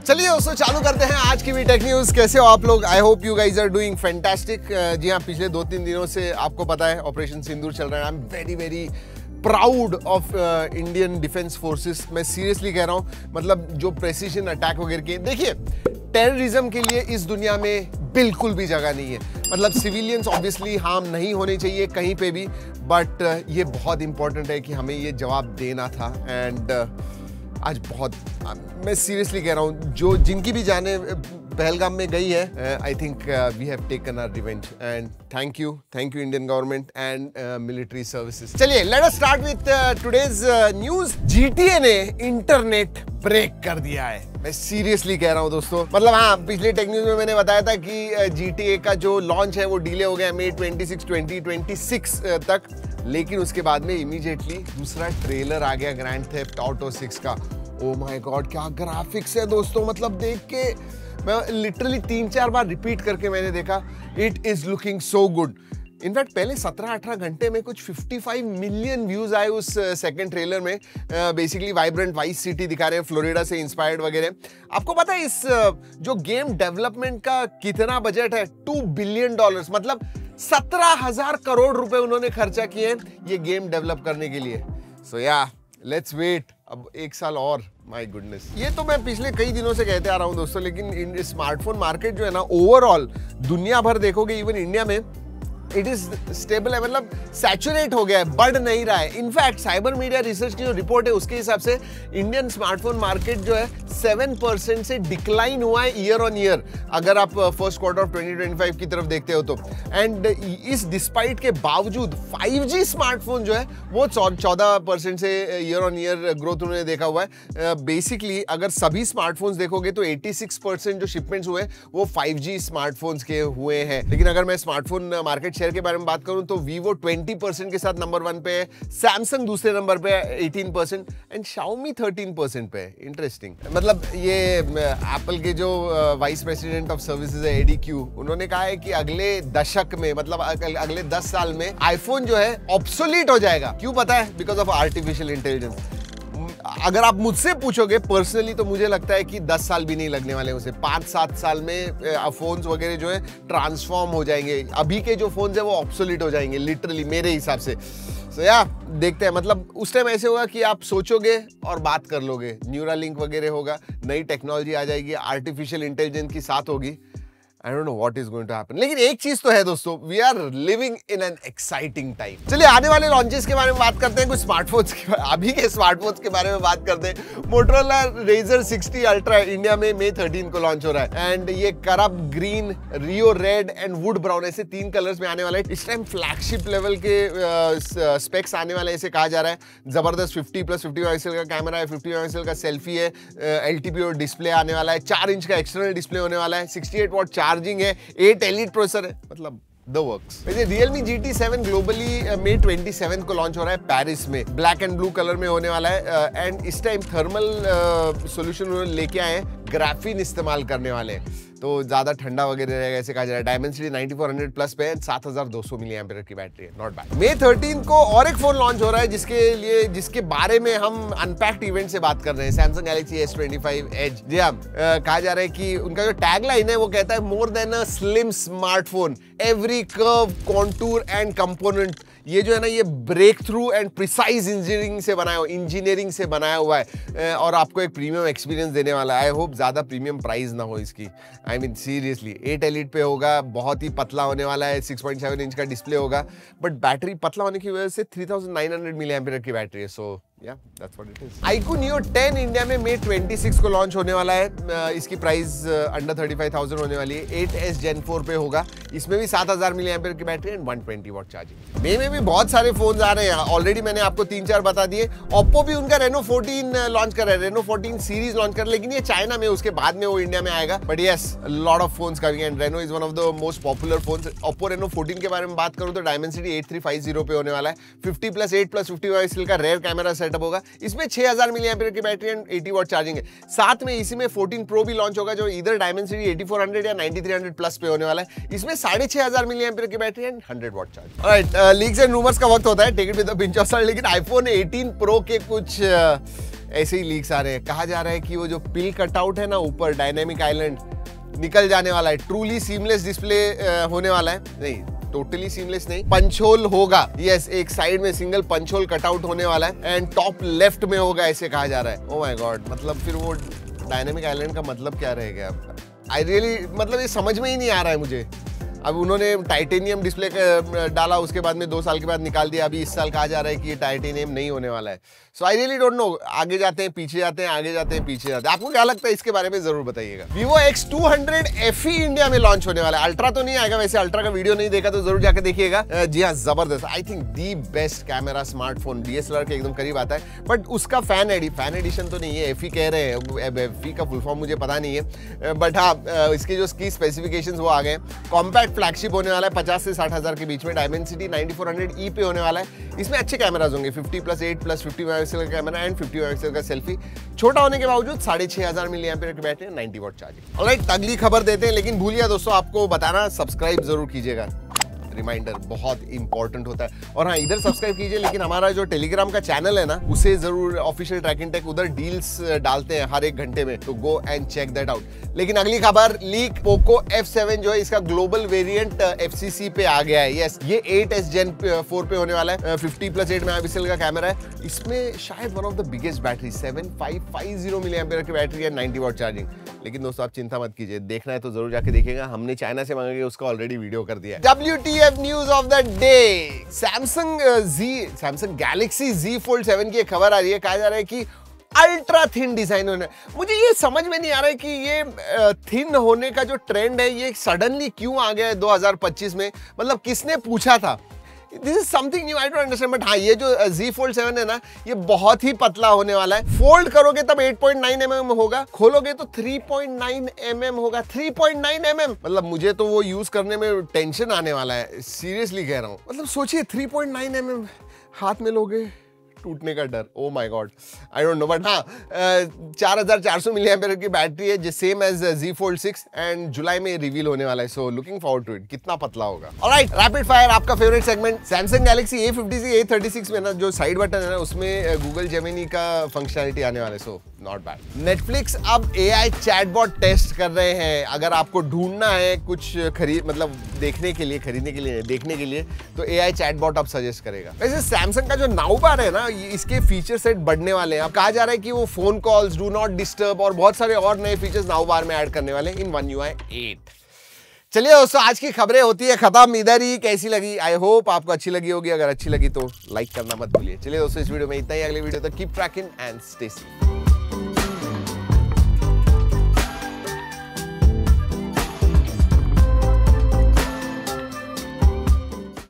चलिए दोस्तों चालू करते हैं आज की भी टेक न्यूज। कैसे हो आप लोग? I hope you guys are doing fantastic. जी हाँ, पिछले 2-3 दिनों से आपको पता है ऑपरेशन सिंदूर चल रहा है। I am very very proud of Indian defence forces. मैं सीरियसली कह रहा हूँ, मतलब जो प्रेसिजन अटैक वगैरह के, देखिए टेररिज्म के लिए इस दुनिया में बिल्कुल भी जगह नहीं है। मतलब सिविलियंस ऑब्वियसली हार्म नहीं होने चाहिए कहीं पे भी, बट ये बहुत इंपॉर्टेंट है कि हमें ये जवाब देना था। एंड आज बहुत, मैं सीरियसली कह रहा हूँ, जो जिनकी भी जाने पहलगाम में गई है, I think we have taken our revenge and thank you Indian government and military services. चलिए let us start with today's news. GTA ने इंटरनेट ब्रेक कर दिया है। मैं सीरियसली कह रहा हूं दोस्तों। मतलब हाँ, पिछले टेक न्यूज में मैंने बताया था कि जीटीए का जो लॉन्च है वो डिले हो गया मई 26, 2026 तक, लेकिन उसके बाद में इमीडिएटली दूसरा ट्रेलर आ गया ग्रैंड थेफ्ट ऑटो 6 का। ओ माय गॉड, क्या ग्राफिक्स है दोस्तों। मतलब देख के मैं लिटरली 3-4 बार रिपीट करके मैंने देखा, it is looking so good. In fact पहले 17-18 घंटे में कुछ 55 मिलियन व्यूज आए उस सेकंड ट्रेलर में। बेसिकली वाइब्रेंट वाइस सिटी दिखा रहे हैं, फ्लोरिडा से इंस्पायर्ड वगैरह। आपको पता है इस जो गेम डेवलपमेंट का कितना बजट है? $2 बिलियन। मतलब 17,000 करोड़ रुपए उन्होंने खर्चा किए हैं ये गेम डेवलप करने के लिए। सो या लेट्स वेट अब 1 साल और। माय गुडनेस, ये तो मैं पिछले कई दिनों से कहते आ रहा हूं दोस्तों, लेकिन स्मार्टफोन मार्केट जो है ना, ओवरऑल दुनिया भर देखोगे, इवन इंडिया में इट इज स्टेबल है। मतलब सैचुरेट हो गया है, बढ़ नहीं रहा है। इनफैक्ट साइबर मीडिया रिसर्च की जो रिपोर्ट है उसके हिसाब से इंडियन स्मार्टफोन मार्केट जो है 7% से डिक्लाइन हुआ है ईयर ऑन ईयर, अगर आप फर्स्ट क्वार्टर ऑफ 2025 की तरफ देखते हो तो। एंड इस डिस्पाइट के बावजूद 5G स्मार्टफोन जो है वो 14% से ईयर ऑन ईयर ग्रोथ उन्होंने देखा हुआ है। बेसिकली अगर सभी स्मार्टफोन्स देखोगे तो 86% जो शिपमेंट्स हुए वो 5G स्मार्टफोन्स के हुए हैं। लेकिन अगर मैं स्मार्टफोन मार्केट शेयर के बारे में बात करूं तो वीवो 20% के साथ नंबर 1 पे है, सैमसंग दूसरे नंबर पे है 18% एंड शाओमी 13% पे है। इंटरेस्टिंग। मतलब ये एप्पल के जो वाइस प्रेसिडेंट ऑफ सर्विसेज है एडीक्यू, उन्होंने कहा है कि अगले दशक में, मतलब अगले 10 साल में आईफोन जो है ऑब्सोलीट हो जाएगा। क्यों पता है? Because of artificial intelligence. अगर आप मुझसे पूछोगे पर्सनली तो मुझे लगता है कि 10 साल भी नहीं लगने वाले उसे। 5-7 साल में फोन्स वगैरह जो है ट्रांसफॉर्म हो जाएंगे। अभी के जो फोन्स है वो ऑब्सोलीट हो जाएंगे लिटरली, मेरे हिसाब से। सो या देखते हैं। मतलब उस टाइम ऐसे होगा कि आप सोचोगे और बात कर लोगे, न्यूरालिंक वगैरह होगा, नई टेक्नोलॉजी आ जाएगी, आर्टिफिशियल इंटेलिजेंस की साथ होगी। I don't know what is going to happen. लेकिन एक चीज तो है दोस्तों, we are living in an exciting time. चलिए आने वाले लॉन्चेस के बारे में बात करते हैं, कुछ स्मार्टफोन्स के, अभी के स्मार्टफोन्स के बारे में बात करते हैं। Motorola Razr 60 Ultra इंडिया में मई 13 को लॉन्च हो रहा है एंड ये करब green, Rio red and would brown, ऐसे 3 कलर्स में आने वाला है। इस टाइम फ्लैगशिप लेवल के स्पेक्स आने वाले, ऐसे कहा जा रहा है। जबरदस्त 50+50 मेगापिक्सल का कैमरा है, 50 मेगापिक्सल का सेल्फी है, LTPO डिस्प्ले आने वाला है, 4 इंच का एक्सटर्नल डिस्प्ले होने वाला है, 68 वॉट चार्जिंग है, 8 एलिट प्रोसेसर है, मतलब द वर्क्स। वैसे Realme GT7 ग्लोबली मई 27 को लॉन्च हो रहा है पेरिस में, ब्लैक एंड ब्लू कलर में होने वाला है। एंड इस टाइम थर्मल सॉल्यूशन उन्होंने लेके आए हैं, ग्राफीन इस्तेमाल करने वाले हैं, तो ज्यादा ठंडा वगैरह रहेगा ऐसे कहा जा रहा है। Dimensity 9400+ पे है, 7200 मिली एम्पीयर की बैटरी है, नॉट बैड। मई 13 को और एक फोन लॉन्च हो रहा है जिसके बारे में हम अनपैक्ड इवेंट से बात कर रहे हैं, Samsung Galaxy S25 Edge। जी हाँ, कहा जा रहा है कि उनका जो टैगलाइन है वो कहता है more than a slim smartphone, every curve, contour and component. ये जो है ना, ये breakthrough and precise engineering से बनाया हुआ है और आपको एक प्रीमियम एक्सपीरियंस देने वाला है। आई होप ज्यादा प्रीमियम प्राइस ना हो इसकी। आई मीन सीरियसली 8 एलिट पे होगा, बहुत ही पतला होने वाला है, 6.7 इंच का डिस्प्ले होगा, बट बैटरी पतला होने की वजह से 3900 मिली एम्पीयर की बैटरी है। सो yeah, that's what it is. iQOO Neo 10 India में मई 26 को लॉन्च होने वाला है। इसकी प्राइस अंडर 35,000 होने वाली है। 8S Gen 4 पे होगा। इसमें भी 7000 मिली एम्पीयर की बैटरी एंड 120 वॉट चार्जिंग। मई में भी बहुत सारे फोन्स आ रहे हैं, ऑलरेडी मैंने आपको 3-4 बता दिए। Oppo भी उनका Reno 14 लॉन्च कर रहा है, Reno 14 सीरीज लॉन्च कर रहा है, लेकिन ये चाइना में, उसके बाद में वो इंडिया में आएगा। But yes, lot of phones coming and Reno is one of the most popular phones. Oppo Reno 14 के बारे में बात करूं तो Dimensity 8350 पे होने वाला है, 50+8+50 मेगापिक्सल का रेयर कैमरा सेटअप होगा। इसमें 6000 मिली एम्पीयर की बैटरी एंड 80 वॉट चार्जिंग है। साथ में इसी में 14 Pro भी लॉन्च होगा, जो इधर Dimensity 8400 या 9300+ पे होने वाला है। इसमें 6500 मिली एम्पीयर की battery and 100 watt charging. Alright, leaks and rumours का वक्त होता है, take it with a pinch of salt. लेकिन iPhone 18 Pro के कुछ ऐसे ही लीक्स आ रहे हैं। कहा जा रहा है कि वो जो पिल कटआउट है ना ऊपर डायनेमिक आइलैंड निकल जाने वाला है, ट्रूली सीमलेस डिस्प्ले होने वाला है। नहीं, टोटली सीमलेस नहीं, पंच होल होगा। यस, एक साइड में सिंगल पंच होल कटआउट होने वाला है एंड टॉप लेफ्ट में होगा, ऐसे कहा जा रहा है। ओ माय गॉड, मतलब फिर वो डायनेमिक आइलैंड का मतलब क्या रहेगा? आई रियली, मतलब ये समझ में ही नहीं आ रहा है मुझे। अब उन्होंने टाइटेनियम डिस्प्ले डाला, उसके बाद में 2 साल के बाद निकाल दिया। अभी इस साल कहा जा रहा है कि ये टाइटेनियम नहीं होने वाला है। सो आई रियली डोंट नो, आगे जाते हैं पीछे जाते हैं, आगे जाते हैं पीछे जाते हैं। आपको क्या लगता है इसके बारे में जरूर बताइएगा। Vivo X200 FE इंडिया में लॉन्च होने वाला है। अल्ट्रा तो नहीं आएगा, वैसे अल्ट्रा का वीडियो नहीं देखा तो जरूर जाकर देखिएगा। जी हाँ, जबरदस्त, I think the best camera smartphone, DSLR के एकदम करीब आता है। बट उसका फैन एडिशन तो नहीं है, FE कह रहे हैं। FE का फुल फॉर्म मुझे पता नहीं है, बट हाँ इसके जो की स्पेसिफिकेशंस वो आ गए। कॉम्पैक्ट फ्लैगशिप होने वाला है 50 से 60 हजार के बीच में। डायमेंसिटी 9400E पे होने वाला है। इसमें अच्छे कैमराज होंगे, 50+8+50 मेगापिक्सल का कैमरा एंड 50 मेगापिक्सल का सेल्फी। छोटा होने के बावजूद 6500 मिलीएम्पियर की बैटरी, 90 वॉट चार्जिंग। ऑलराइट, अगली खबर देते हैं, लेकिन भूलिए दोस्तों आपको बताना, सब्सक्राइब जरूर कीजिएगा। रिमाइंडर बहुत इंपॉर्टेंट होता है। और हाँ, इधर सब्सक्राइब कीजिए, लेकिन हमारा जो टेलीग्राम का चैनल है ना, उसे जरूर, ऑफिशियल ट्रैकिंग टेक, उधर डील्स डालते हैं हर 1 घंटे में, तो go and check that out. लेकिन अगली खबर, लीक पोको F7 जो है, इसका ग्लोबल वेरिएंट FCC पे आ गया है। यस, ये 8S Gen 4 पे होने वाला है। 50+8 मेगापिक्सल का कैमरा है। इसमें शायद one of the biggest battery 7550 milliampere की बैटरी है, 90 वॉट चार्जिंग। लेकिन दोस्तों आप चिंता मत कीजिए, देखना है तो जरूर जाके देखिएगा। हमने चाइना से मांगा, उसका ऑलरेडी वीडियो कर दिया है। WTF news of the day, Samsung Galaxy Z Fold 7 की एक खबर आ रही है। कहा जा रहा है कि अल्ट्रा थिन डिजाइन होने। मुझे ये समझ में नहीं आ रहा है कि ये थिन होने का जो ट्रेंड है, ये सडनली क्यों आ गया है 2025 में। मतलब किसने पूछा था? This is something new, I don't understand. But हाँ, ये जो Z Fold 7 है ना, ये बहुत ही पतला होने वाला है। फोल्ड करोगे तब 8.9 mm होगा, खोलोगे तो 3.9 mm होगा। 3.9 mm, मतलब मुझे तो वो यूज करने में टेंशन आने वाला है, सीरियसली कह रहा हूँ। मतलब सोचिए 3.9 mm हाथ में लोगे, टूटने का डर। Oh my god, I don't know. But हाँ, 4400 मिलीएम्पियर की बैटरी है, जो same as Z Fold 6, and जुलाई में रिवील होने वाला है। So looking forward to it, कितना पतला होगा। ऑलराइट, रैपिड फायर, आपका favourite segment. Samsung Galaxy A50 से A36 में ना, जो साइड बटन है ना, उसमें गूगल जेमिनी का फंक्शनैलिटी आने वाला है। So not bad. नेटफ्लिक्स अब AI चैटबॉट टेस्ट कर रहे हैं। अगर आपको ढूंढना है कुछ मतलब देखने के लिए, खरीदने के लिए, देखने के लिए, तो AI चैटबॉट अब सजेस्ट करेगा। वैसे सैमसंग का जो नाउ बार है ना, इसके फीचर सेट बढ़ने वाले हैं। अब कहा जा रहा है कि वो phone calls, do not disturb और बहुत सारे और नए फीचर्स नाउ बार में ऐड करने वाले हैं इन One UI 8। चलिए दोस्तों, आज की खबरें होती है खत्म इधर ही। कैसी लगी? आई होप आपको अच्छी लगी होगी। अगर अच्छी लगी तो लाइक करना मत भूलिए। चलिए दोस्तों, इस वीडियो में इतना ही। अगले वीडियो तक keep trekking and stay safe.